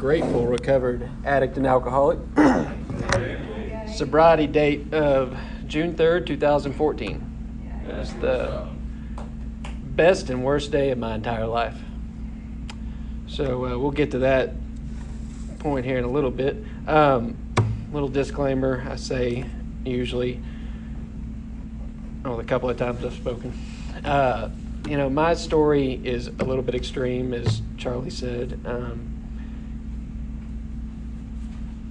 grateful recovered addict and alcoholic. Sobriety date of June 3rd, 2014. It was the best and worst day of my entire life. So we'll get to that point here in a little bit. Little disclaimer, I say usually, the couple of times I've spoken. My story is a little bit extreme, as Charlie said.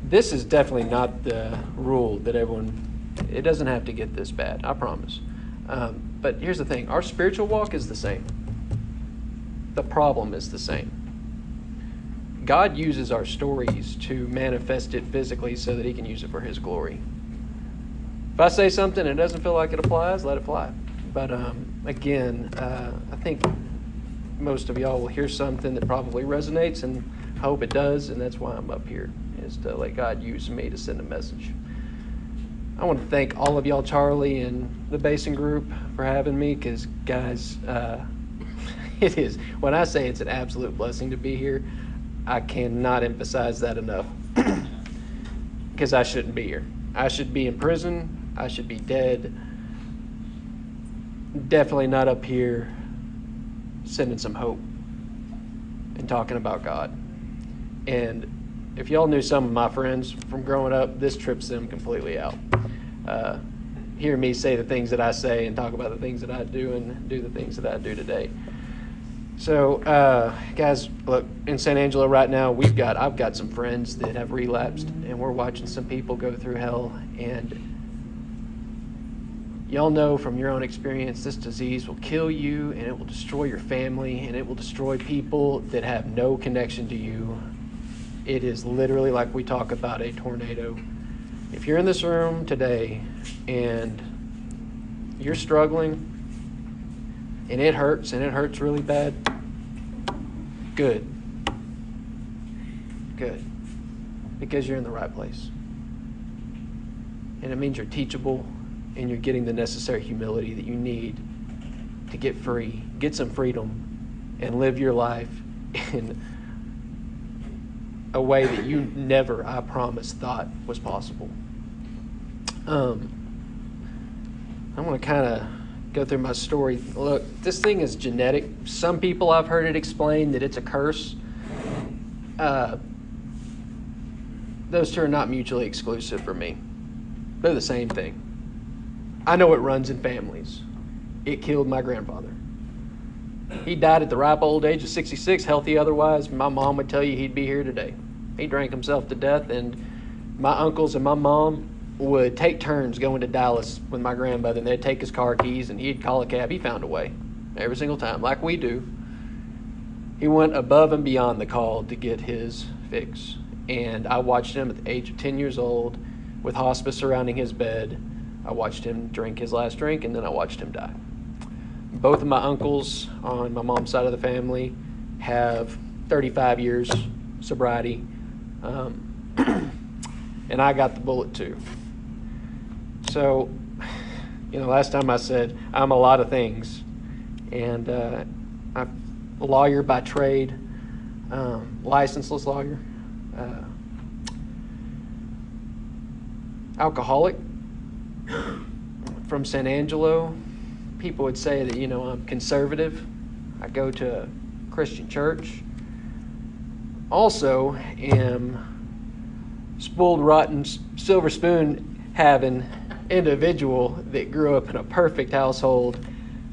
This is definitely not the rule that it doesn't have to get this bad, I promise. But here's the thing, our spiritual walk is the same. The problem is the same. God uses our stories to manifest it physically so that he can use it for his glory. If I say something and it doesn't feel like it applies, let it fly. But again, I think most of y'all will hear something that probably resonates, and I hope it does, and that's why I'm up here, is to let God use me to send a message. I want to thank all of y'all, Charlie and the Basin Group, for having me, because, guys, it is, when I say it's an absolute blessing to be here, I cannot emphasize that enough, because I shouldn't be here. I should be in prison. I should be dead. Definitely not up here sending some hope and talking about God. And if y'all knew some of my friends from growing up, this trips them completely out. Hear me say the things that I say and talk about the things that I do and do the things that I do today. So, guys, look, in San Angelo right now, I've got some friends that have relapsed, and we're watching some people go through hell. And y'all know from your own experience, this disease will kill you, and it will destroy your family, and it will destroy people that have no connection to you. It is literally like we talk about a tornado. If you're in this room today and you're struggling, and it hurts really bad, good. Because you're in the right place. And it means you're teachable, and you're getting the necessary humility that you need to get free, get some freedom, and live your life in a way that you never, I promise, thought was possible. I'm going to kind of go through my story. Look, this thing is genetic. Some people, I've heard it explained that it's a curse. Those two are not mutually exclusive for me. They're the same thing. I know it runs in families. It killed my grandfather. He died at the ripe old age of 66, healthy otherwise. My mom would tell you he'd be here today. He drank himself to death, and my uncles and my mom would take turns going to Dallas with my grandmother, and they'd take his car keys, and he'd call a cab. He found a way every single time, like we do. He went above and beyond the call to get his fix. And I watched him at the age of 10 years old with hospice surrounding his bed. I watched him drink his last drink, and then I watched him die. Both of my uncles on my mom's side of the family have 35 years sobriety, and I got the bullet too. So, last time I said I'm a lot of things, and I'm a lawyer by trade, licenseless lawyer, alcoholic from San Angelo. People would say that, I'm conservative. I go to a Christian church. Also am spoiled, rotten, silver spoon having individual that grew up in a perfect household.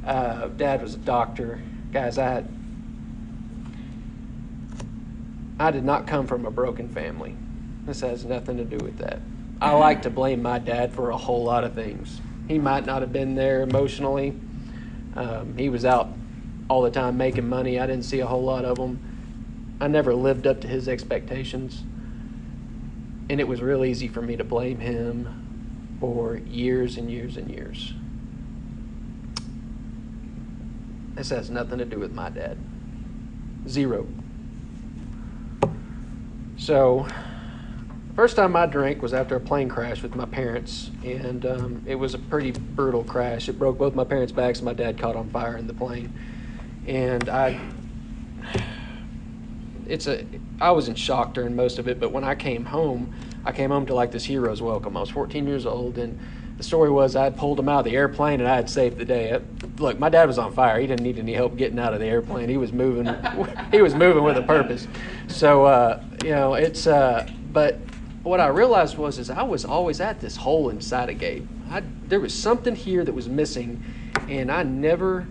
Dad was a doctor. Guys, I did not come from a broken family. This has nothing to do with that. I like to blame my dad for a whole lot of things. He might not have been there emotionally. He was out all the time making money. I didn't see a whole lot of them. I never lived up to his expectations. And it was real easy for me to blame him for years and years and years. This has nothing to do with my dad. Zero. So, first time I drank was after a plane crash with my parents, and it was a pretty brutal crash. It broke both my parents' backs, and my dad caught on fire in the plane. And I was in shock during most of it, but when I came home to like this hero's welcome. I was 14 years old, and the story was I had pulled him out of the airplane and I had saved the day. Look, my dad was on fire. He didn't need any help getting out of the airplane. He was moving. He was moving with a purpose. So but what I realized is I was always at this hole inside of Gabe. There was something here that was missing, and I never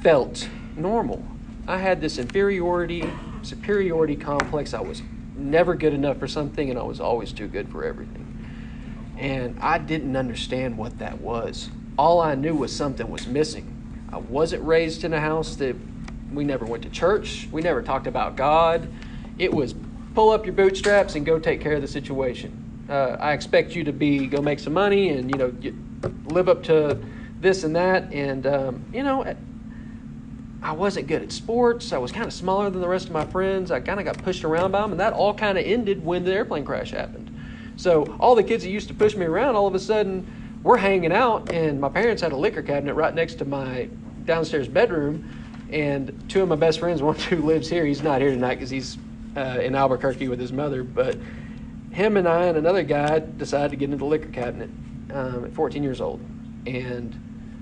felt normal. I had this superiority complex. I was never good enough for something, and I was always too good for everything. And I didn't understand what that was. All I knew was something was missing. I wasn't raised in a house that we never went to church. We never talked about God. It was pull up your bootstraps and go take care of the situation. I expect you to go make some money and, live up to this and that. And, I wasn't good at sports. I was kind of smaller than the rest of my friends. I kind of got pushed around by them, and that all kind of ended when the airplane crash happened. So all the kids that used to push me around, all of a sudden, we're hanging out, and my parents had a liquor cabinet right next to my downstairs bedroom, and two of my best friends, one who lives here, he's not here tonight because he's in Albuquerque with his mother, but him and I and another guy decided to get into the liquor cabinet at 14 years old, and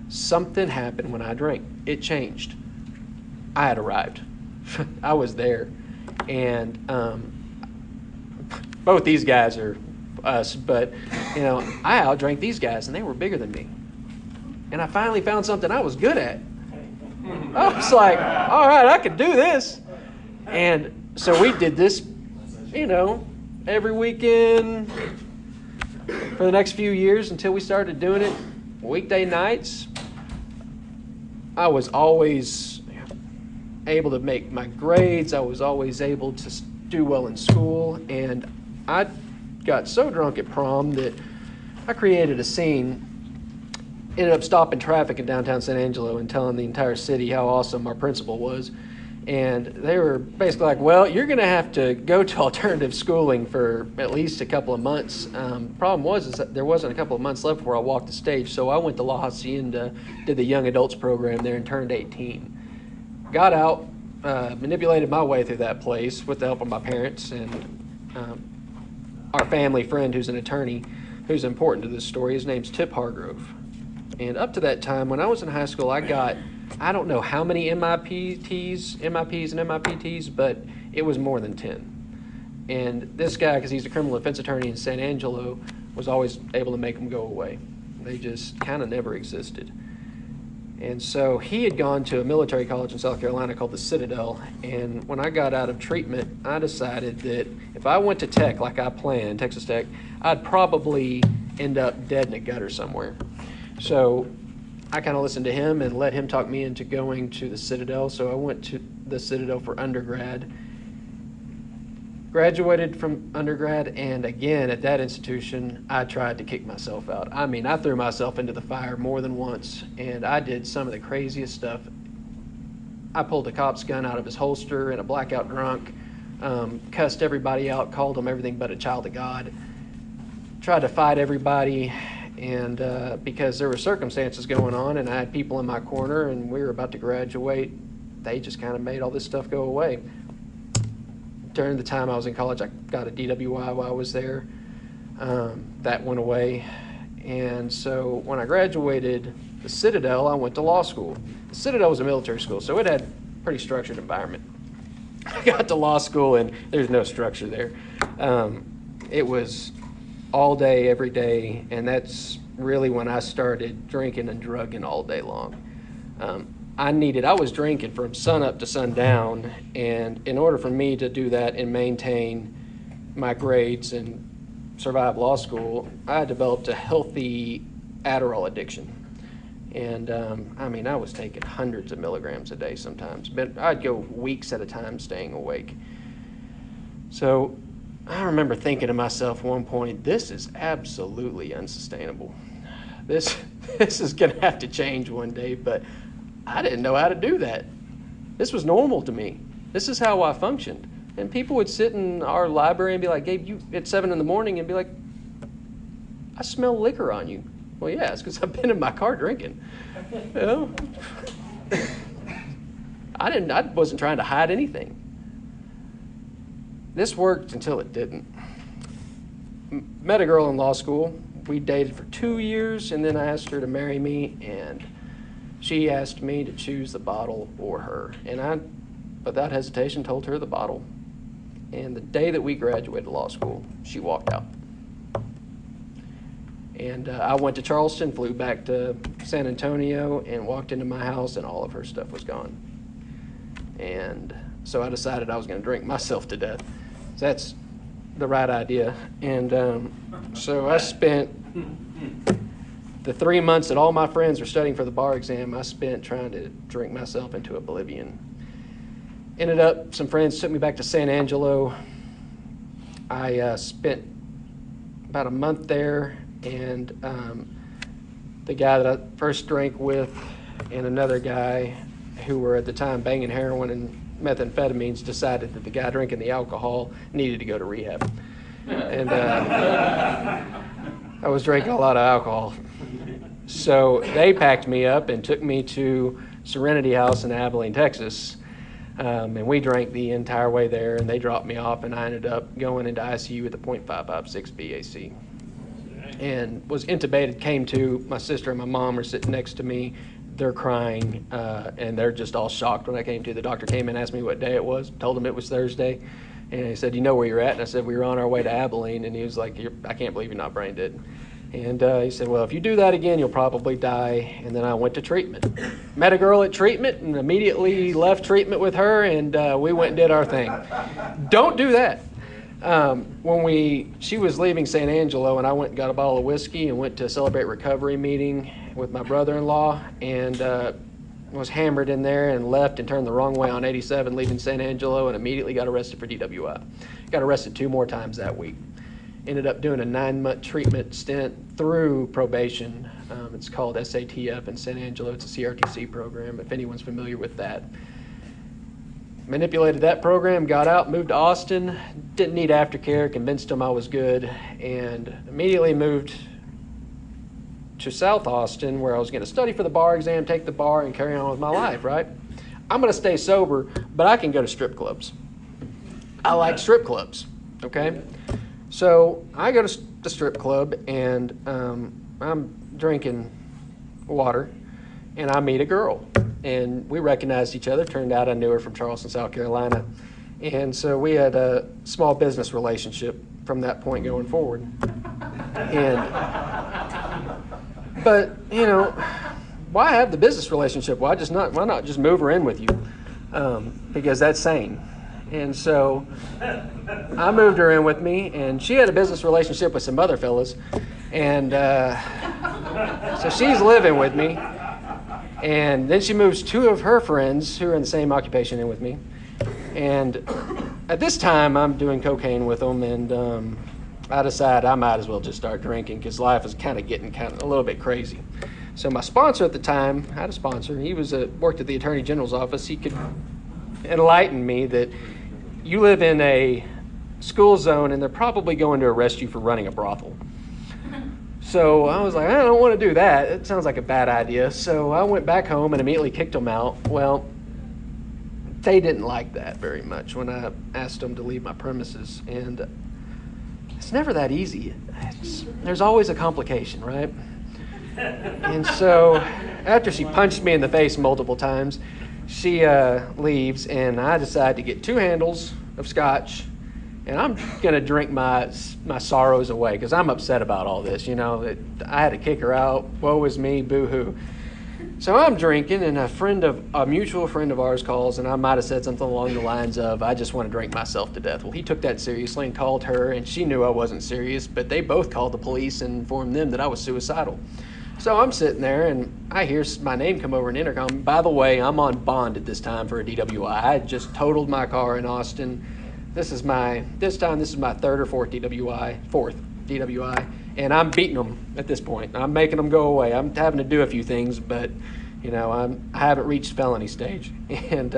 something happened when I drank. It changed. I had arrived. I was there, and both these guys are us, but I outdrank these guys, and they were bigger than me. And I finally found something I was good at. I was like, all right, I could do this. And so we did this, every weekend for the next few years until we started doing it weekday nights. I was always able to make my grades. I was always able to do well in school. And I got so drunk at prom that I created a scene, ended up stopping traffic in downtown San Angelo and telling the entire city how awesome our principal was. And they were basically like, well, you're going to have to go to alternative schooling for at least a couple of months. Problem was that there wasn't a couple of months left before I walked the stage. So I went to La Hacienda, did the young adults program there, and turned 18. Got out, manipulated my way through that place with the help of my parents and our family friend who's an attorney who's important to this story. His name's Tip Hargrove. And up to that time, when I was in high school, I got, I don't know how many MIPs and MIPTs, but it was more than 10. And this guy, because he's a criminal defense attorney in San Angelo, was always able to make them go away. They just kind of never existed. And so he had gone to a military college in South Carolina called the Citadel. And when I got out of treatment, I decided that if I went to Tech like I planned, Texas Tech, I'd probably end up dead in a gutter somewhere. So I kind of listened to him and let him talk me into going to the Citadel. So I went to the Citadel for undergrad, graduated from undergrad, and again at that institution, I tried to kick myself out. I mean, I threw myself into the fire more than once, and I did some of the craziest stuff. I pulled a cop's gun out of his holster in a blackout drunk, cussed everybody out, called them everything but a child of God, tried to fight everybody, and because there were circumstances going on and I had people in my corner and we were about to graduate, they just kind of made all this stuff go away. During the time I was in college, I got a DWI while I was there. That went away. And so when I graduated the Citadel, I went to law school. The Citadel was a military school, so it had a pretty structured environment. I got to law school, and there's no structure there. It was all day, every day, and that's really when I started drinking and drugging all day long. I was drinking from sunup to sundown, and in order for me to do that and maintain my grades and survive law school, I developed a healthy Adderall addiction. And I was taking hundreds of milligrams a day sometimes, but I'd go weeks at a time staying awake. So I remember thinking to myself at one point, this is absolutely unsustainable. This is going to have to change one day, but I didn't know how to do that. This was normal to me. This is how I functioned. And people would sit in our library and be like, Gabe, you at 7 in the morning, and be like, I smell liquor on you. Well, yeah, it's because I've been in my car drinking. You know? I wasn't trying to hide anything. this worked until it didn't. Met a girl in law school. We dated for 2 years, and then I asked her to marry me, and she asked me to choose the bottle or her. And I, without hesitation, told her the bottle. And the day that we graduated law school, she walked out. And I went to Charleston, flew back to San Antonio, and walked into my house, and all of her stuff was gone. And so I decided I was going to drink myself to death. That's the right idea. And so I spent the 3 months that all my friends were studying for the bar exam, I spent trying to drink myself into oblivion. Ended up, some friends took me back to San Angelo. I spent about a month there, and the guy that I first drank with and another guy who were at the time banging heroin and methamphetamines decided that the guy drinking the alcohol needed to go to rehab. And I was drinking a lot of alcohol. So they packed me up and took me to Serenity House in Abilene, Texas. And we drank the entire way there, and they dropped me off, and I ended up going into ICU with a .556 BAC. And was intubated, came to, my sister and my mom were sitting next to me. They're crying, and they're just all shocked when I came to. The doctor came in and asked me what day it was, told him it was Thursday. And he said, "You know where you're at?" And I said, "We were on our way to Abilene." And he was like, "I can't believe you're not brain dead." And he said, "Well, if you do that again, you'll probably die." And then I went to treatment. Met a girl at treatment and immediately left treatment with her, and we went and did our thing. Don't do that. She was leaving San Angelo, and I went and got a bottle of whiskey and went to a Celebrate Recovery meeting with my brother-in-law, and was hammered in there and left and turned the wrong way on 87 leaving San Angelo, and immediately got arrested for DWI. Got arrested 2 more times that week. Ended up doing a 9-month treatment stint through probation. It's called SATF in San Angelo. It's a CRTC program, if anyone's familiar with that. Manipulated that program, got out, moved to Austin, didn't need aftercare, convinced them I was good, and immediately moved to South Austin, where I was going to study for the bar exam, take the bar, and carry on with my life, right? I'm going to stay sober, but I can go to strip clubs. I like strip clubs, okay? So I go to the strip club, and I'm drinking water, and I meet a girl. And we recognized each other. Turned out I knew her from Charleston, South Carolina. And so we had a small business relationship from that point going forward. But, you know, why have the business relationship? Why not just move her in with you? Because that's sane. And so I moved her in with me, and she had a business relationship with some other fellas. And so she's living with me. And then she moves 2 of her friends who are in the same occupation in with me. And at this time, I'm doing cocaine with them, and I decided I might as well just start drinking because life is kind of getting a little bit crazy. So my sponsor at the time, I had a sponsor. He worked at the Attorney General's office. He could enlighten me that you live in a school zone, and they're probably going to arrest you for running a brothel. So I was like, I don't want to do that. It sounds like a bad idea. So I went back home and immediately kicked them out. Well, they didn't like that very much when I asked them to leave my premises. And it's never that easy. There's always a complication, right? And so after she punched me in the face multiple times, she leaves, and I decide to get 2 handles of scotch. And I'm going to drink my sorrows away because I'm upset about all this. You know, I had to kick her out. Woe is me, boo-hoo. So I'm drinking, and a mutual friend of ours calls, and I might have said something along the lines of, "I just want to drink myself to death." Well, he took that seriously and called her, and she knew I wasn't serious, but they both called the police and informed them that I was suicidal. So I'm sitting there, and I hear my name come over an intercom. By the way, I'm on bond at this time for a DWI. I had just totaled my car in Austin. This is my 3rd or 4th DWI, and I'm beating them at this point. I'm making them go away. I'm having to do a few things, but you know, I haven't reached felony stage. And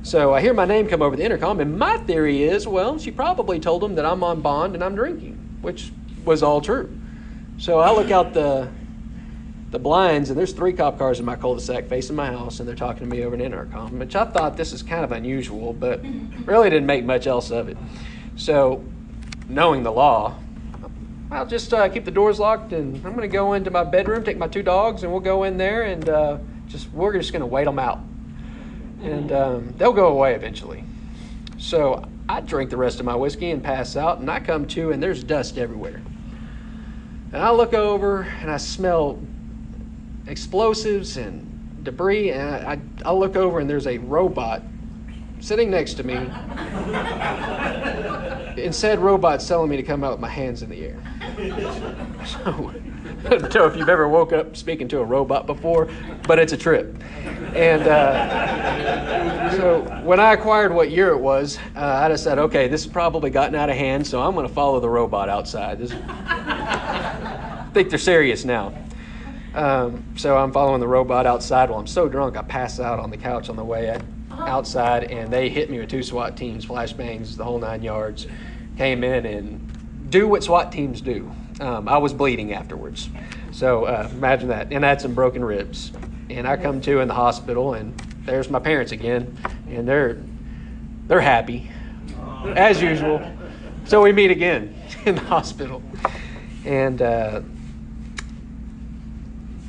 so I hear my name come over the intercom, and my theory is, well, she probably told them that I'm on bond and I'm drinking, which was all true. So I look out the the blinds, and there's 3 cop cars in my cul-de-sac facing my house, and they're talking to me over an intercom, which I thought this is kind of unusual, but really didn't make much else of it. So, knowing the law, I'll just keep the doors locked, and I'm going to go into my bedroom, take my 2 dogs, and we'll go in there, and we're just going to wait them out. And they'll go away eventually. So I drink the rest of my whiskey and pass out, and I come to, and there's dust everywhere. And I look over, and I smell explosives and debris, and I look over, and there's a robot sitting next to me. And said robot's telling me to come out with my hands in the air. So, I don't know if you've ever woke up speaking to a robot before, but it's a trip. And so when I acquired what year it was, I just said, okay, this has probably gotten out of hand, so I'm going to follow the robot outside. I think they're serious now. So I'm following the robot outside. Well, I'm so drunk, I pass out on the couch on the way outside, and they hit me with 2 SWAT teams, flashbangs, the whole 9 yards. Came in and do what SWAT teams do. I was bleeding afterwards. So imagine that. And I had some broken ribs. And I come to in the hospital, and there's my parents again. And they're happy, as usual. So we meet again in the hospital. And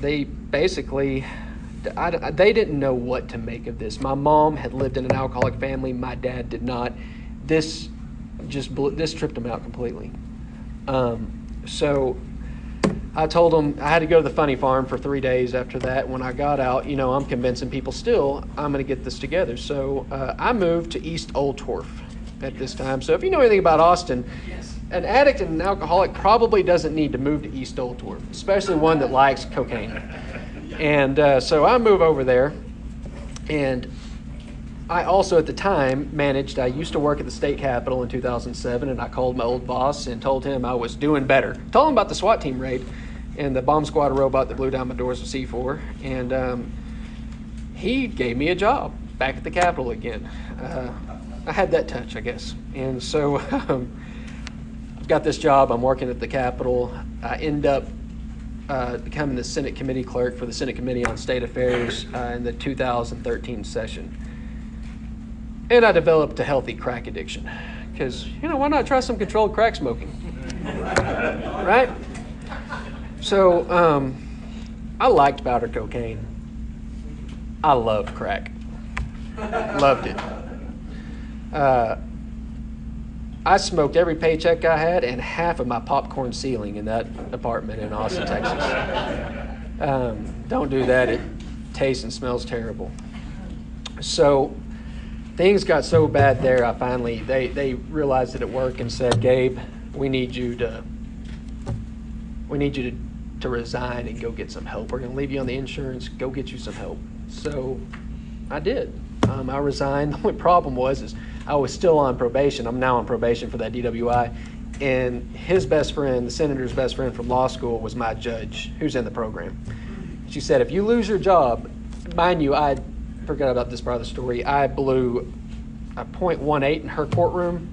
they basically, they didn't know what to make of this. My mom had lived in an alcoholic family. My dad did not. This tripped them out completely. So I told them I had to go to the funny farm for 3 days after that. When I got out, I'm convincing people still I'm going to get this together. So I moved to East Old Torf at this time. So if you know anything about Austin, an addict and an alcoholic probably doesn't need to move to East Old Torf, especially one that likes cocaine. And so I move over there, and I also at the time I used to work at the state capitol in 2007, and I called my old boss and told him I was doing better. Told him about the SWAT team raid and the bomb squad robot that blew down my doors with C4. And he gave me a job back at the capitol again. I had that touch, I guess. And so I've got this job. I'm working at the capitol. I end up becoming the Senate committee clerk for the Senate Committee on State Affairs in the 2013 session. And I developed a healthy crack addiction because, why not try some controlled crack smoking? Right? So I liked powder cocaine. I loved crack. Loved it. I smoked every paycheck I had and half of my popcorn ceiling in that apartment in Austin, Texas. Don't do that. It tastes and smells terrible. So things got so bad there, they realized it at work and said, Gabe, we need you to resign and go get some help. We're going to leave you on the insurance. Go get you some help. So I did. I resigned. The only problem is I was still on probation. I'm now on probation for that DWI. And his best friend, the senator's best friend from law school, was my judge who's in the program. She said, if you lose your job, mind you, I forgot about this part of the story. I blew a .18 in her courtroom,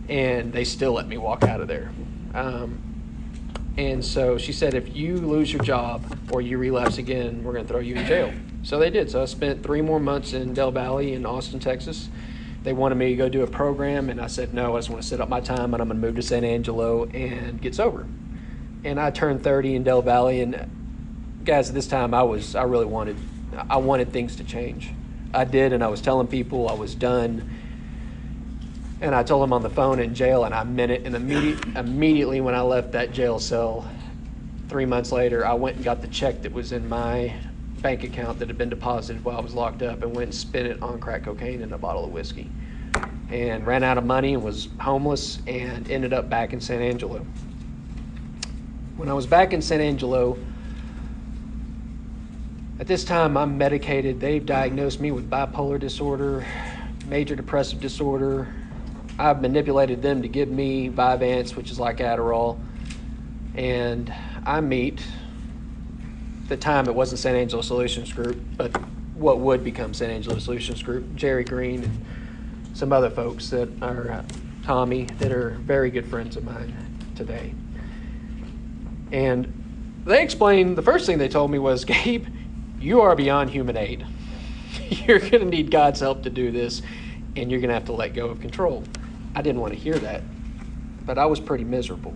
and they still let me walk out of there. And so she said, if you lose your job or you relapse again, we're going to throw you in jail. So they did. So I spent 3 more months in Del Valle in Austin, Texas. They wanted me to go do a program, and I said, no, I just want to set up my time, and I'm going to move to San Angelo and get sober. And I turned 30 in Del Valle, and guys, at this time I wanted things to change. I did, and I was telling people I was done. And I told them on the phone in jail, and I meant it. And immediately when I left that jail cell, 3 months later, I went and got the check that was in my bank account that had been deposited while I was locked up and went and spent it on crack cocaine and a bottle of whiskey. And ran out of money and was homeless and ended up back in San Angelo. When I was back in San Angelo, at this time I'm medicated. They've diagnosed me with bipolar disorder, major depressive disorder. I've manipulated them to give me Vyvanse, which is like Adderall. And I meet, at the time it wasn't San Angelo Solutions Group, but what would become San Angelo Solutions Group, Jerry Green and some other folks that are, Tommy, that are very good friends of mine today. And they explained, the first thing they told me was, Gabe, you are beyond human aid. You're going to need God's help to do this, and you're going to have to let go of control. I didn't want to hear that, but I was pretty miserable.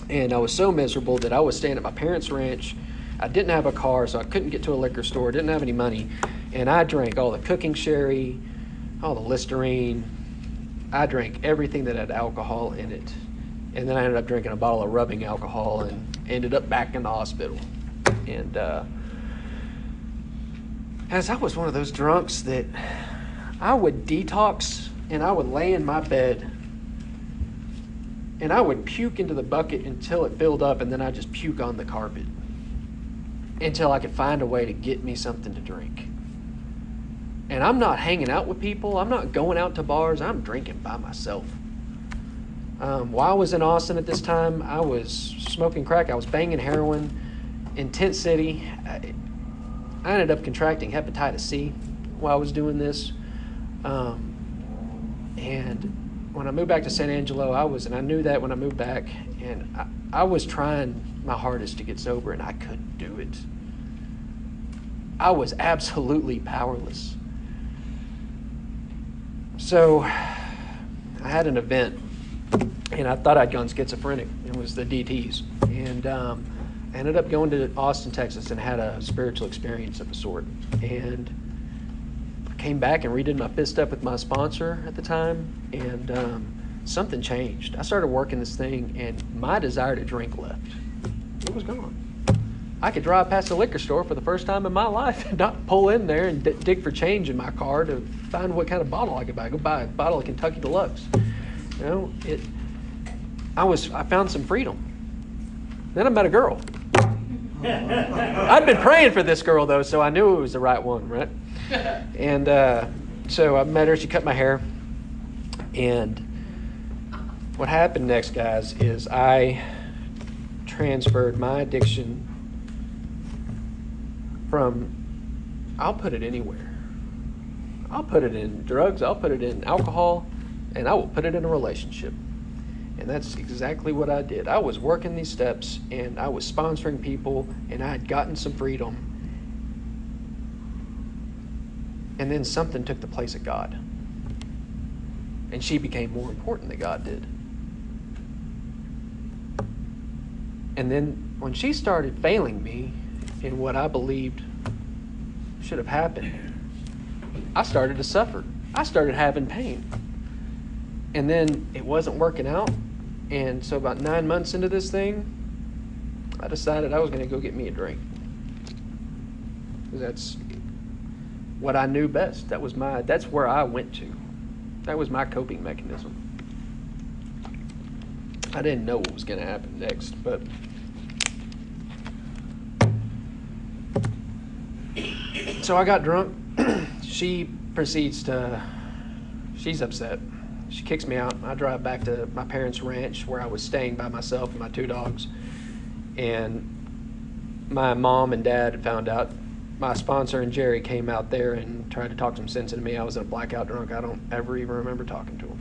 And I was so miserable that I was staying at my parents' ranch. I didn't have a car, so I couldn't get to a liquor store, didn't have any money, and I drank all the cooking sherry, all the Listerine. I drank everything that had alcohol in it. And then I ended up drinking a bottle of rubbing alcohol and ended up back in the hospital. And as I was one of those drunks that I would detox and I would lay in my bed and I would puke into the bucket until it filled up, and then I'd just puke on the carpet until I could find a way to get me something to drink. And I'm not hanging out with people. I'm not going out to bars. I'm drinking by myself. While I was in Austin at this time, I was smoking crack. I was banging heroin in Tent City. I ended up contracting hepatitis C while I was doing this. And when I moved back to San Angelo, and I knew that when I moved back, and I was trying my hardest to get sober, and I couldn't do it. I was absolutely powerless. So I had an event, and I thought I'd gone schizophrenic. It was the DTs. And I ended up going to Austin, Texas, and had a spiritual experience of a sort. And I came back and redid my fifth step with my sponsor at the time, and something changed. I started working this thing, and my desire to drink left. It was gone. I could drive past a liquor store for the first time in my life and not pull in there and dig for change in my car to find what kind of bottle I could buy. Go buy a bottle of Kentucky Deluxe. You know, I found some freedom. Then I met a girl. I'd been praying for this girl, though, so I knew it was the right one, right? And so I met her. She cut my hair. And what happened next, guys, is I transferred my addiction from, I'll put it anywhere. I'll put it in drugs, I'll put it in alcohol, and I will put it in a relationship. And that's exactly what I did. I was working these steps, and I was sponsoring people, and I had gotten some freedom. And then something took the place of God. And she became more important than God did. And then when she started failing me in what I believed should have happened, I started to suffer. I started having pain. And then it wasn't working out. And so about 9 months into this thing, I decided I was going to go get me a drink. That's what I knew best. That's where I went to. That was my coping mechanism. I didn't know what was going to happen next, but so I got drunk. She's upset. She kicks me out. I drive back to my parents' ranch where I was staying by myself and my 2 dogs. And my mom and dad had found out. My sponsor and Jerry came out there and tried to talk some sense into me. I was in a blackout drunk. I don't ever even remember talking to him.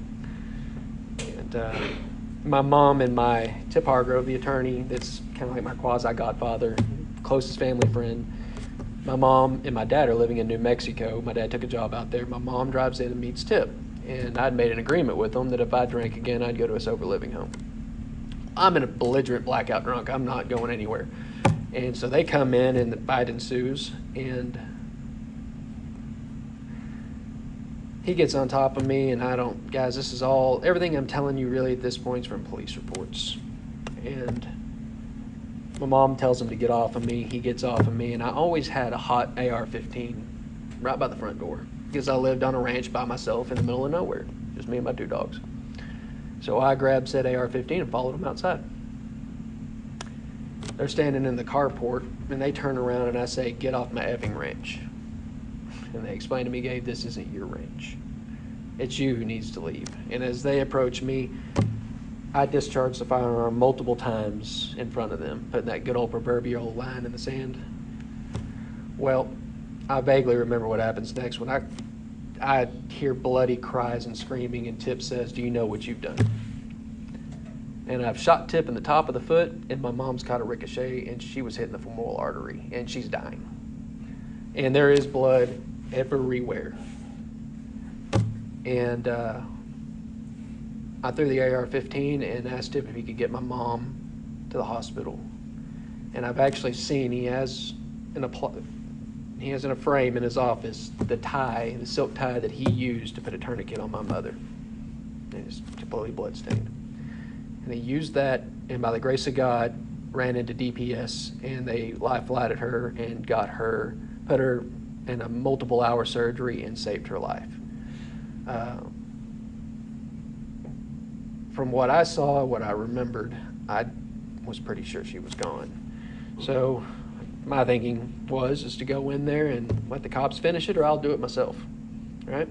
And my mom and my Tip Hargrove, the attorney, that's kind of like my quasi-godfather, closest family friend. My mom and my dad are living in New Mexico. My dad took a job out there. My mom drives in and meets Tip. And I'd made an agreement with them that if I drank again, I'd go to a sober living home. I'm in a belligerent blackout drunk. I'm not going anywhere. And so they come in and the fight ensues. And he gets on top of me, and guys, this is everything I'm telling you really at this point is from police reports. And my mom tells him to get off of me. He gets off of me, and I always had a hot AR-15 right by the front door because I lived on a ranch by myself in the middle of nowhere, just me and my 2 dogs. So I grabbed said AR-15 and followed him outside. They're standing in the carport, and they turn around, and I say, "Get off my effing ranch." And they explain to me, "Gabe, this isn't your ranch. It's you who needs to leave." And as they approach me, I discharged the firearm multiple times in front of them, putting that good old proverbial line in the sand. Well, I vaguely remember what happens next when I hear bloody cries and screaming, and Tip says, "Do you know what you've done?" and I've shot tip in the top of the foot, and my mom's caught a ricochet, and she was hitting the femoral artery, and she's dying. And there is blood everywhere. And I threw the AR-15 and asked him if he could get my mom to the hospital. And I've actually seen he has in a frame in his office the silk tie that he used to put a tourniquet on my mother. And it's completely bloodstained. And he used that, and by the grace of God, ran into DPS, and they life flighted her and got her, put her in a multiple hour surgery and saved her life. From what I saw, what I remembered, I was pretty sure she was gone. So my thinking is to go in there and let the cops finish it, or I'll do it myself. All right?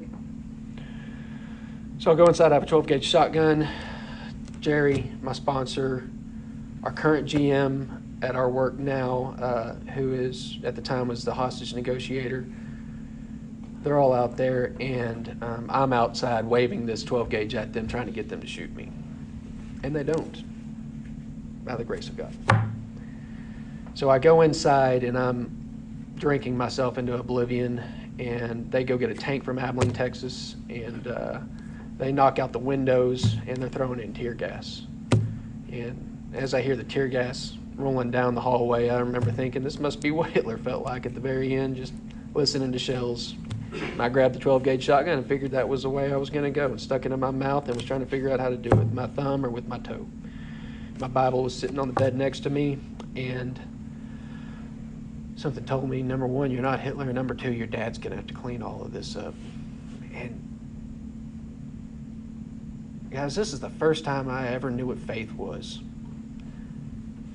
So I'll go inside. I have a 12-gauge shotgun. Jerry, my sponsor, our current GM at our work now, who is at the time was the hostage negotiator, they're all out there, and I'm outside waving this 12-gauge at them, trying to get them to shoot me. And they don't, by the grace of God. So I go inside, and I'm drinking myself into oblivion, and they go get a tank from Abilene, Texas, and they knock out the windows, and they're throwing in tear gas. And as I hear the tear gas rolling down the hallway, I remember thinking, this must be what Hitler felt like at the very end, just listening to shells. And I grabbed the 12-gauge shotgun and figured that was the way I was going to go, and stuck it in my mouth and was trying to figure out how to do it with my thumb or with my toe. My Bible was sitting on the bed next to me, and something told me, number one, you're not Hitler, and number two, your dad's going to have to clean all of this up. And guys, this is the first time I ever knew what faith was.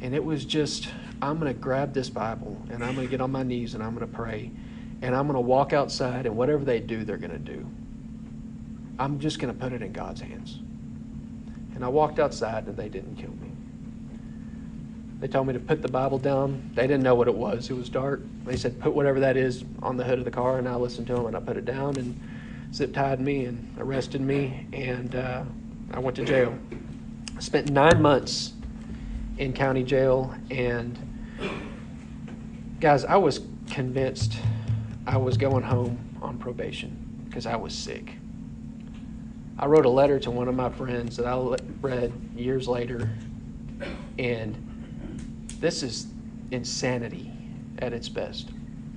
And it was just, I'm going to grab this Bible, and I'm going to get on my knees, and I'm going to pray. And I'm going to walk outside, and whatever they do, they're going to do. I'm just going to put it in God's hands. And I walked outside, and they didn't kill me. They told me to put the Bible down. They didn't know what it was. It was dark. They said, put whatever that is on the hood of the car, and I listened to them, and I put it down, and zip-tied me and arrested me, and I went to jail. I spent 9 months in county jail, and guys, I was convinced I was going home on probation because I was sick. I wrote a letter to one of my friends that I read years later, and this is insanity at its best.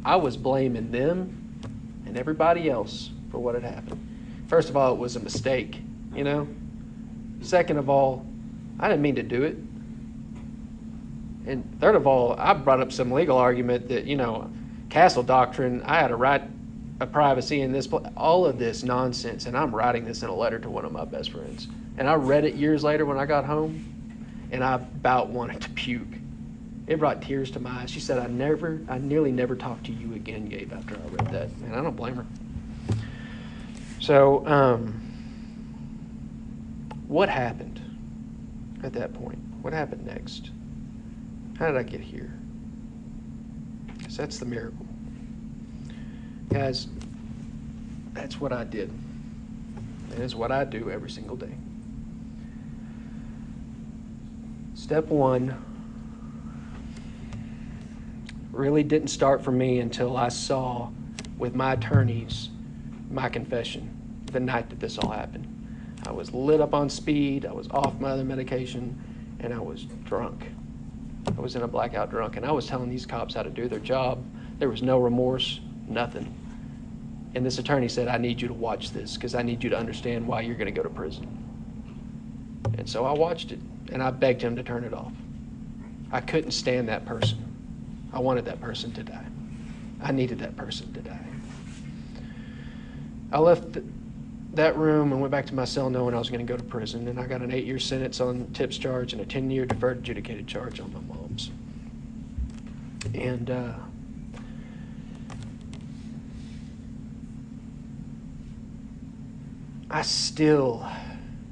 I was blaming them and everybody else for what had happened. First of all, it was a mistake, you know. Second of all, I didn't mean to do it. And third of all, I brought up some legal argument that, castle doctrine, I had a right of privacy in this, all of this nonsense, and I'm writing this in a letter to one of my best friends. And I read it years later when I got home, and I about wanted to puke. It brought tears to my eyes. She said, I nearly never talked to you again, Gabe, after I read that. And I don't blame her. So, what happened at that point? What happened next? How did I get here? Because that's the miracle. Guys, that's what I did. And it's what I do every single day. Step one really didn't start for me until I saw with my attorneys my confession the night that this all happened. I was lit up on speed, I was off my other medication, and I was drunk. I was in a blackout drunk, and I was telling these cops how to do their job. There was no remorse, nothing. And this attorney said, I need you to watch this because I need you to understand why you're going to go to prison. And so I watched it, and I begged him to turn it off. I couldn't stand that person. I wanted that person to die. I needed that person to die. I left that room and went back to my cell knowing I was going to go to prison, and I got an 8-year sentence on tips charge and a 10-year deferred adjudicated charge on my mom's. And I still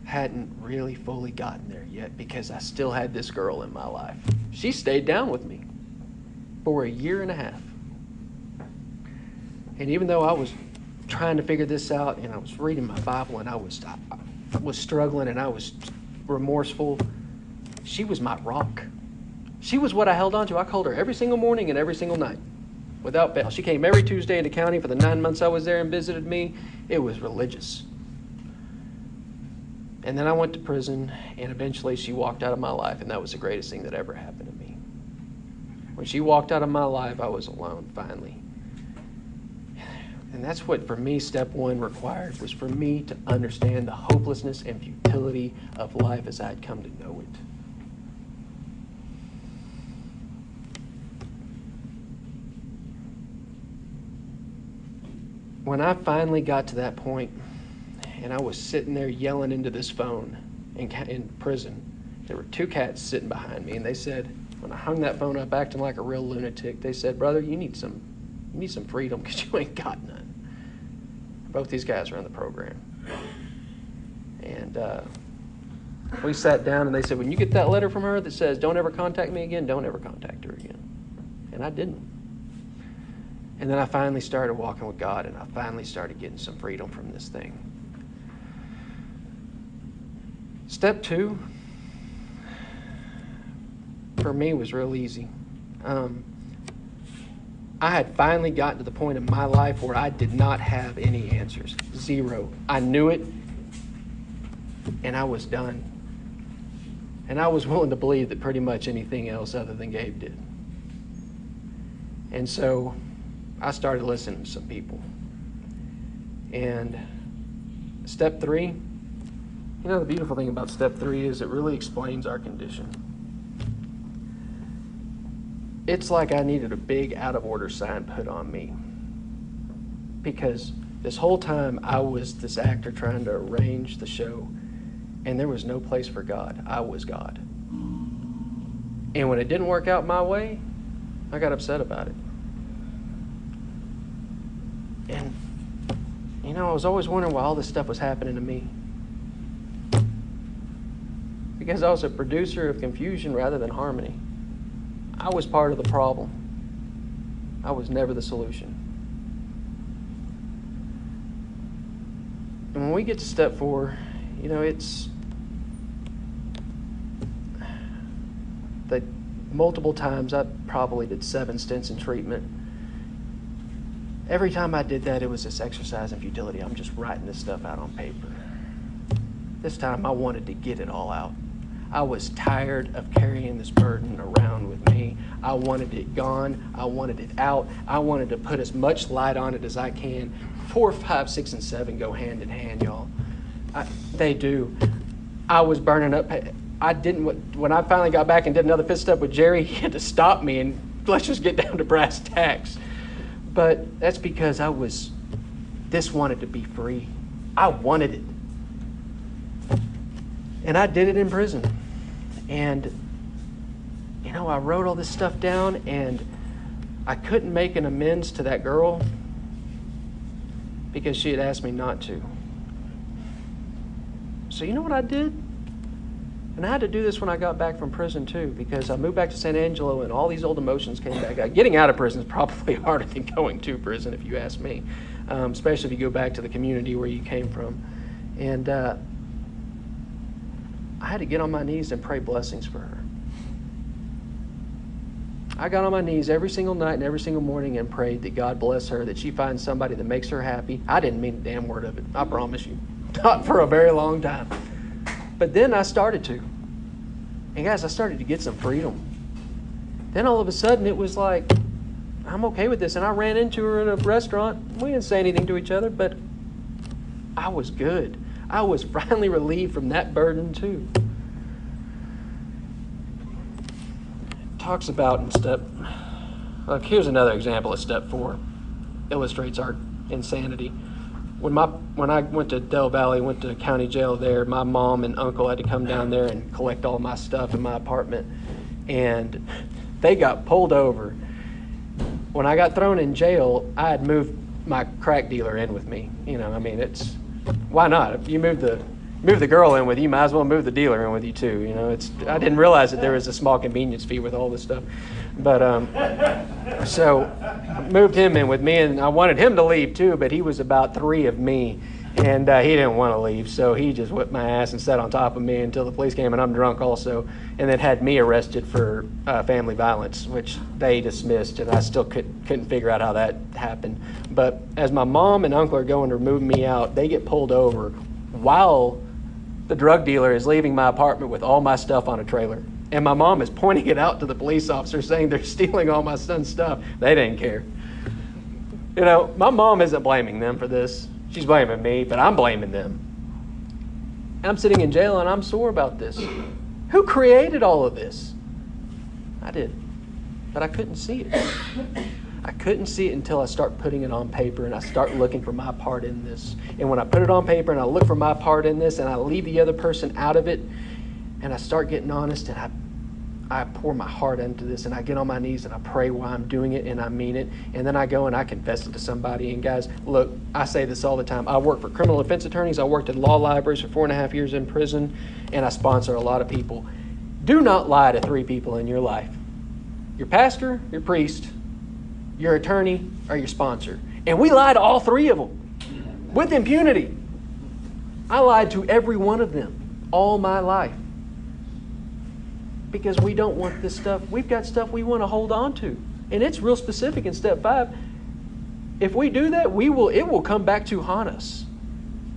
hadn't really fully gotten there yet because I still had this girl in my life. She stayed down with me for a year and a half. And even though I was trying to figure this out, and I was reading my Bible, and I was struggling, and I was remorseful, She was my rock. She was what I held on to. I called her every single morning and every single night, without fail. She came every Tuesday into county for the 9 months I was there and visited me. It was religious. And then I went to prison, and eventually she walked out of my life, and that was the greatest thing that ever happened to me. When she walked out of my life, I was alone, finally. And that's what, for me, step one required, was for me to understand the hopelessness and futility of life as I had come to know it. When I finally got to that point, and I was sitting there yelling into this phone in prison, there were 2 cats sitting behind me, and they said, when I hung that phone up acting like a real lunatic, they said, "Brother, you need some freedom because you ain't got none." Both these guys are in the program. And we sat down, and they said, when you get that letter from her that says, "Don't ever contact me again," don't ever contact her again. And I didn't. And then I finally started walking with God, and I finally started getting some freedom from this thing. Step 2, for me, was real easy. I had finally gotten to the point in my life where I did not have any answers. 0. I knew it, and I was done. And I was willing to believe that pretty much anything else other than Gabe did. And so I started listening to some people. And step 3, the beautiful thing about step 3 is it really explains our condition. It's like I needed a big out-of-order sign put on me. Because this whole time I was this actor trying to arrange the show, and there was no place for God. I was God. And when it didn't work out my way, I got upset about it. And, I was always wondering why all this stuff was happening to me. Because I was a producer of confusion rather than harmony. I was part of the problem. I was never the solution. And when we get to step 4, it's the multiple times I probably did 7 stints in treatment. Every time I did that, it was this exercise in futility. I'm just writing this stuff out on paper. This time I wanted to get it all out. I was tired of carrying this burden around with me. I wanted it gone. I wanted it out. I wanted to put as much light on it as I can. 4, 5, 6, and 7 go hand in hand, y'all. They do. I was burning up. When I finally got back and did another 5th step with Jerry, he had to stop me and let's just get down to brass tacks. But that's because this wanted to be free. I wanted it. And I did it in prison. And, I wrote all this stuff down, and I couldn't make an amends to that girl because she had asked me not to. So you know what I did? And I had to do this when I got back from prison too, because I moved back to San Angelo and all these old emotions came back. Getting out of prison is probably harder than going to prison, if you ask me, especially if you go back to the community where you came from. And I had to get on my knees and pray blessings for her. I got on my knees every single night and every single morning and prayed that God bless her, that she finds somebody that makes her happy. I didn't mean a damn word of it, I promise you. Not for a very long time. But then I started to. And guys, I started to get some freedom. Then all of a sudden it was like, I'm okay with this. And I ran into her in a restaurant. We didn't say anything to each other, but I was good. I was finally relieved from that burden too. It talks about in here's another example of step 4. Illustrates our insanity. When I went to Del Valley, went to county jail there, my mom and uncle had to come down there and collect all my stuff in my apartment. And they got pulled over. When I got thrown in jail, I had moved my crack dealer in with me. It's, why not? If you move the girl in with you, you might as well move the dealer in with you too. I didn't realize that there was a small convenience fee with all this stuff. But so I moved him in with me, and I wanted him to leave too, but he was about 3 of me. And he didn't want to leave, so he just whipped my ass and sat on top of me until the police came, and I'm drunk also, and then had me arrested for family violence, which they dismissed, and I still couldn't figure out how that happened. But as my mom and uncle are going to move me out, they get pulled over while the drug dealer is leaving my apartment with all my stuff on a trailer. And my mom is pointing it out to the police officer, saying they're stealing all my son's stuff. They didn't care. You know, my mom isn't blaming them for this. She's blaming me, but I'm blaming them. I'm sitting in jail and I'm sore about this. Who created all of this? I did. But I couldn't see it. I couldn't see it until I start putting it on paper and I start looking for my part in this. And when I put it on paper and I look for my part in this and I leave the other person out of it and I start getting honest and I pour my heart into this and I get on my knees and I pray while I'm doing it and I mean it. And then I go and I confess it to somebody. And guys, look, I say this all the time. I work for criminal defense attorneys. I worked in law libraries for 4.5 years in prison, and I sponsor a lot of people. Do not lie to 3 people in your life: your pastor, your priest, your attorney, or your sponsor. And we lie to all 3 of them with impunity. I lied to every one of them all my life. Because we don't want this stuff. We've got stuff we want to hold on to. And it's real specific in step 5. If we do that, it will come back to haunt us.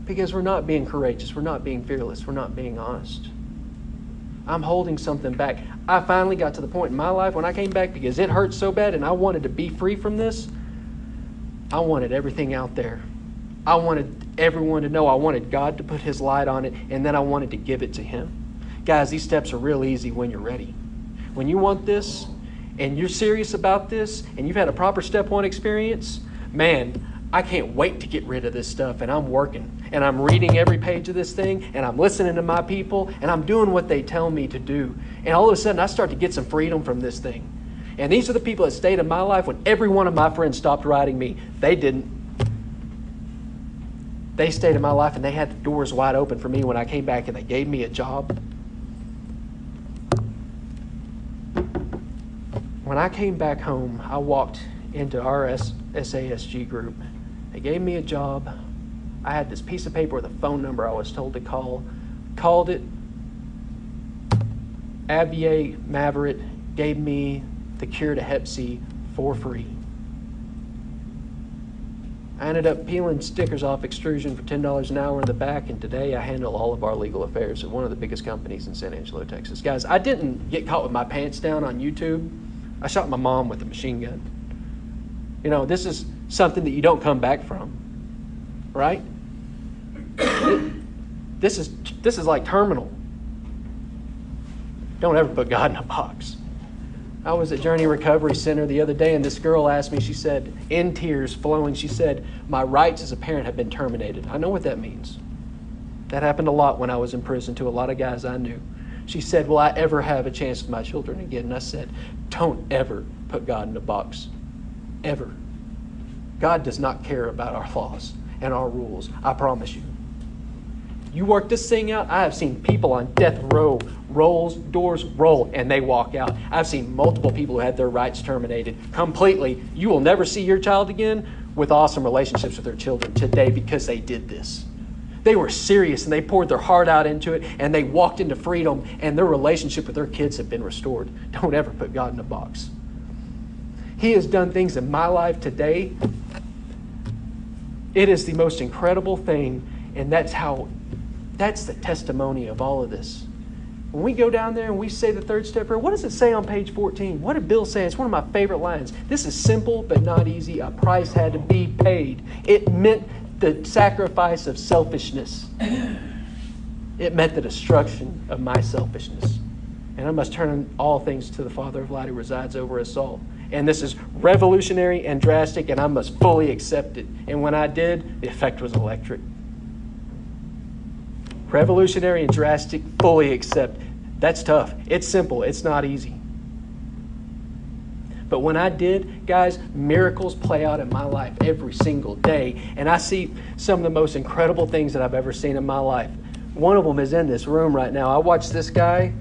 Because we're not being courageous. We're not being fearless. We're not being honest. I'm holding something back. I finally got to the point in my life when I came back because it hurt so bad and I wanted to be free from this. I wanted everything out there. I wanted everyone to know. I wanted God to put His light on it, and then I wanted to give it to Him. Guys, these steps are real easy when you're ready. When you want this and you're serious about this and you've had a proper step 1 experience, man, I can't wait to get rid of this stuff. And I'm working and I'm reading every page of this thing and I'm listening to my people and I'm doing what they tell me to do. And all of a sudden I start to get some freedom from this thing. And these are the people that stayed in my life when every one of my friends stopped writing me. They didn't. They stayed in my life and they had the doors wide open for me when I came back and they gave me a job. When I came back home, I walked into our SASG group. They gave me a job. I had this piece of paper with a phone number I was told to call. Called it. Abier Maverick gave me the cure to Hep C for free. I ended up peeling stickers off extrusion for $10 an hour in the back, and today I handle all of our legal affairs at one of the biggest companies in San Angelo, Texas. Guys, I didn't get caught with my pants down on YouTube. I shot my mom with a machine gun. You know, this is something that you don't come back from, right? This is like terminal. Don't ever put God in a box. I was at Journey Recovery Center the other day, and this girl asked me, she said, in tears flowing, she said, my rights as a parent have been terminated. I know what that means. That happened a lot when I was in prison to a lot of guys I knew. She said, will I ever have a chance with my children again? And I said, don't ever put God in a box. Ever. God does not care about our laws and our rules. I promise you. You work this thing out. I have seen people on death row, doors roll, and they walk out. I've seen multiple people who had their rights terminated completely. You will never see your child again with awesome relationships with their children today because they did this. They were serious and they poured their heart out into it and they walked into freedom, and their relationship with their kids have been restored. Don't ever put God in a box. He has done things in my life today. It is the most incredible thing, and that's the testimony of all of this. When we go down there and we say the 3rd step prayer, what does it say on page 14? What did Bill say? It's one of my favorite lines. This is simple but not easy. A price had to be paid. It meant the sacrifice of selfishness. It meant the destruction of my selfishness. And I must turn all things to the Father of light who resides over us all. And this is revolutionary and drastic, and I must fully accept it. And when I did, the effect was electric. Revolutionary and drastic, fully accept. That's tough. It's simple. It's not easy. But when I did, guys, miracles play out in my life every single day. And I see some of the most incredible things that I've ever seen in my life. One of them is in this room right now. I watched this guy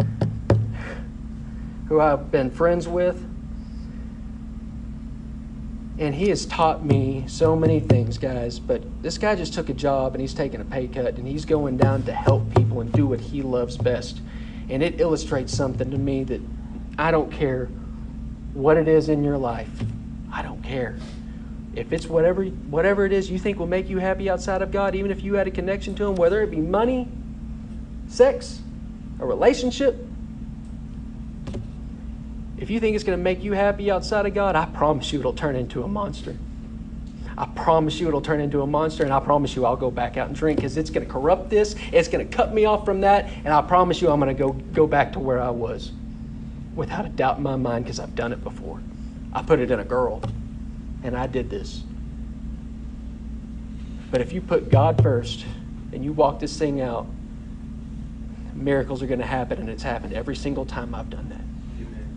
who I've been friends with. And he has taught me so many things, guys. But this guy just took a job and he's taking a pay cut and he's going down to help people and do what he loves best. And it illustrates something to me that I don't care what it is in your life. I don't care. If it's whatever it is you think will make you happy outside of God, even if you had a connection to Him, whether it be money, sex, a relationship, if you think it's going to make you happy outside of God, I promise you it'll turn into a monster. I promise you it'll turn into a monster, and I promise you I'll go back out and drink because it's going to corrupt this, it's going to cut me off from that, and I promise you I'm going to go back to where I was without a doubt in my mind because I've done it before. I put it in a girl, and I did this. But if you put God first and you walk this thing out, miracles are going to happen, and it's happened every single time I've done that.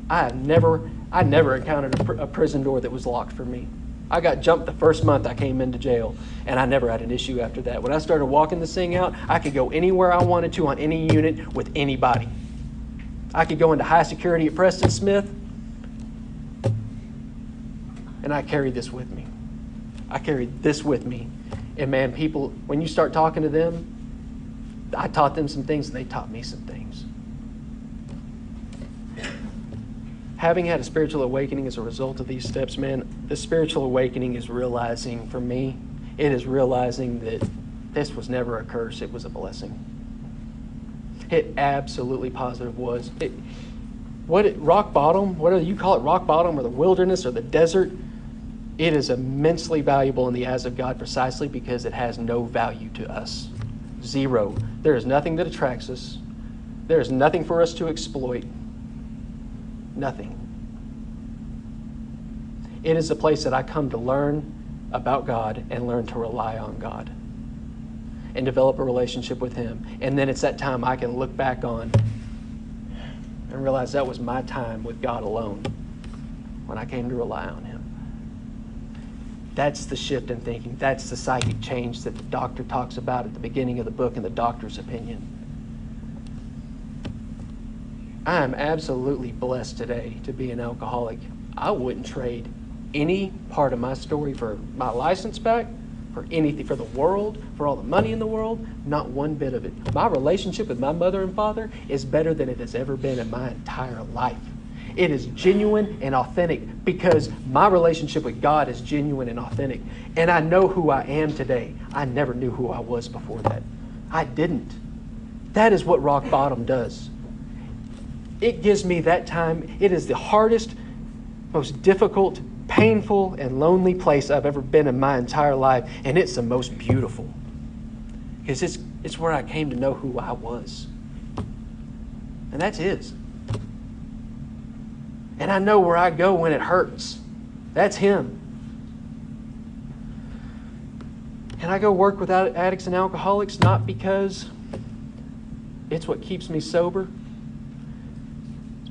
I never encountered a prison door that was locked for me. I got jumped the first month I came into jail, and I never had an issue after that. When I started walking this thing out, I could go anywhere I wanted to on any unit with anybody. I could go into high security at Preston Smith, and I carried this with me. I carried this with me. And man, people, when you start talking to them, I taught them some things, and they taught me some things. Having had a spiritual awakening as a result of these steps, man, the spiritual awakening is realizing, for me, it is realizing that this was never a curse, it was a blessing. It absolutely positive was. Rock bottom, whether you call it rock bottom or the wilderness or the desert, it is immensely valuable in the eyes of God precisely because it has no value to us. Zero. There is nothing that attracts us. There is nothing for us to exploit. Nothing. It is a place that I come to learn about God and learn to rely on God and develop a relationship with Him. And then it's that time I can look back on and realize that was my time with God alone when I came to rely on Him. That's the shift in thinking. That's the psychic change that the doctor talks about at the beginning of the book in the doctor's opinion. I am absolutely blessed today to be an alcoholic. I wouldn't trade any part of my story for my license back, for anything, for the world, for all the money in the world, not one bit of it. My relationship with my mother and father is better than it has ever been in my entire life. It is genuine and authentic because my relationship with God is genuine and authentic. And I know who I am today. I never knew who I was before that. I didn't. That is what rock bottom does. It gives me that time. It is the hardest, most difficult, painful, and lonely place I've ever been in my entire life. And it's the most beautiful. Because it's where I came to know who I was. And that's His. And I know where I go when it hurts. That's Him. And I go work with addicts and alcoholics not because it's what keeps me sober.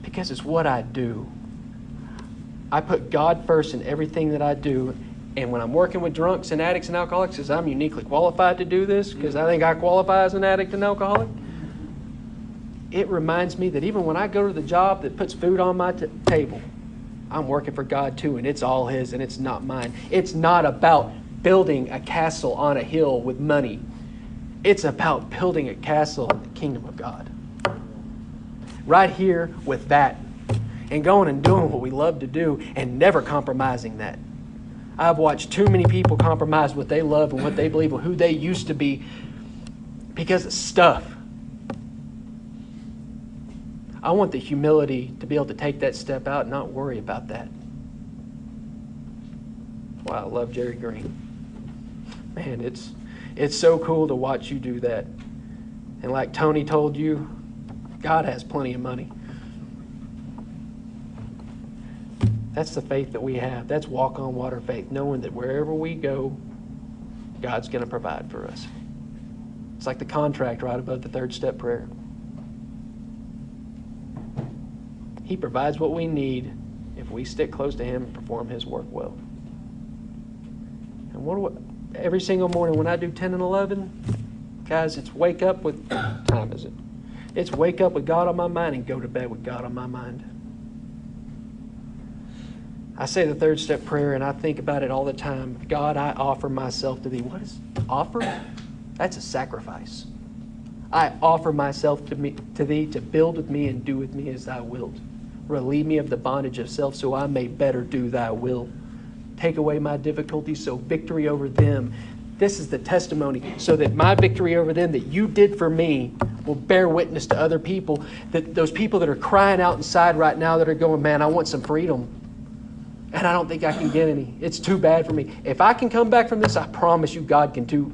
Because it's what I do. I put God first in everything that I do. And when I'm working with drunks and addicts and alcoholics, because I'm uniquely qualified to do this, because I think I qualify as an addict and alcoholic, it reminds me that even when I go to the job that puts food on my table, I'm working for God too, and it's all His and it's not mine. It's not about building a castle on a hill with money. It's about building a castle in the kingdom of God. Right here with that. And going and doing what we love to do and never compromising that. I've watched too many people compromise what they love and what they believe and who they used to be because of stuff. I want the humility to be able to take that step out and not worry about that. Wow, I love Jerry Green. Man, it's so cool to watch you do that. And like Tony told you, God has plenty of money. That's the faith that we have. That's walk on water faith, knowing that wherever we go, God's going to provide for us. It's like the contract right above the third step prayer. He provides what we need if we stick close to Him and perform His work well. And every single morning when I do 10 and 11, guys, it's wake up with, what time is it? It's wake up with God on my mind and go to bed with God on my mind. I say the third step prayer, and I think about it all the time. God, I offer myself to thee. What is offer? That's a sacrifice. I offer myself to thee to build with me and do with me as thou wilt. Relieve me of the bondage of self so I may better do thy will. Take away my difficulties so victory over them. This is the testimony so that my victory over them that you did for me will bear witness to other people. That those people that are crying out inside right now that are going, man, I want some freedom. And I don't think I can get any. It's too bad for me. If I can come back from this, I promise you God can do.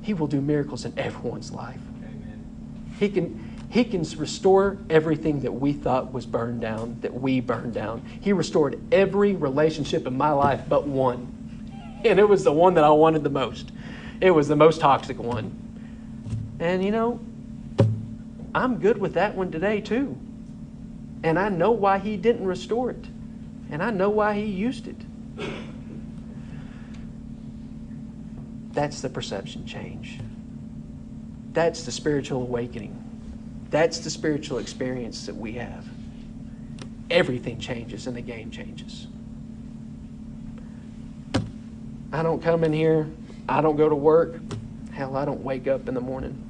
He will do miracles in everyone's life. Amen. He can restore everything that we thought was burned down, that we burned down. He restored every relationship in my life but one. And it was the one that I wanted the most. It was the most toxic one. And you know, I'm good with that one today too. And I know why He didn't restore it. And I know why He used it. That's the perception change. That's the spiritual awakening. That's the spiritual experience that we have. Everything changes and the game changes. I don't come in here. I don't go to work. Hell, I don't wake up in the morning.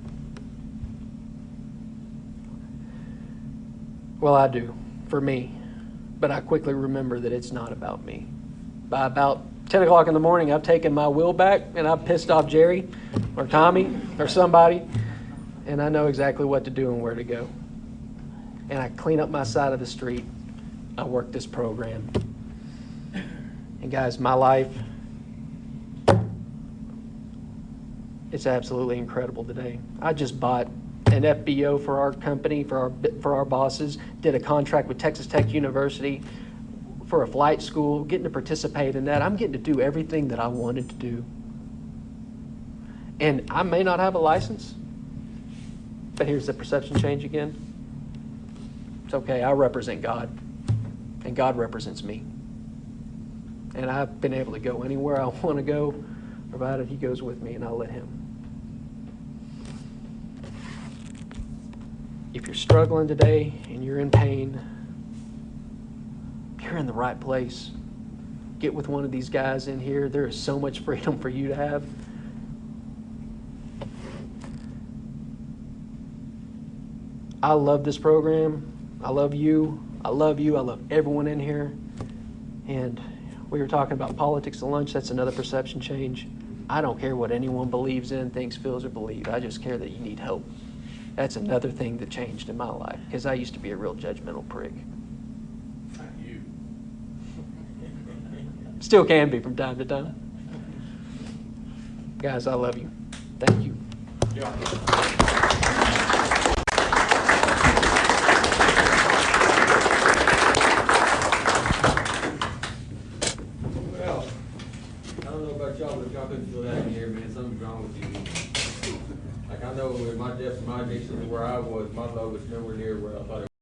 Well, I do, for me. But I quickly remember that it's not about me. By about 10 o'clock in the morning, I've taken my will back and I've pissed off Jerry or Tommy or somebody. And I know exactly what to do and where to go. And I clean up my side of the street. I work this program. And guys, my life, it's absolutely incredible today. I just bought an FBO for our company, for our bosses, did a contract with Texas Tech University for a flight school, getting to participate in that. I'm getting to do everything that I wanted to do. And I may not have a license, but here's the perception change again. It's okay, I represent God, and God represents me. And I've been able to go anywhere I want to go, provided He goes with me, and I'll let Him. If you're struggling today and you're in pain, you're in the right place. Get with one of these guys in here. There is so much freedom for you to have. I love this program. I love you. I love you. I love everyone in here. And we were talking about politics at lunch. That's another perception change. I don't care what anyone believes in, thinks, feels, or believes. I just care that you need help. That's another thing that changed in my life, because I used to be a real judgmental prick. Not you. Still can be from time to time. Guys, I love you. Thank you. Yeah.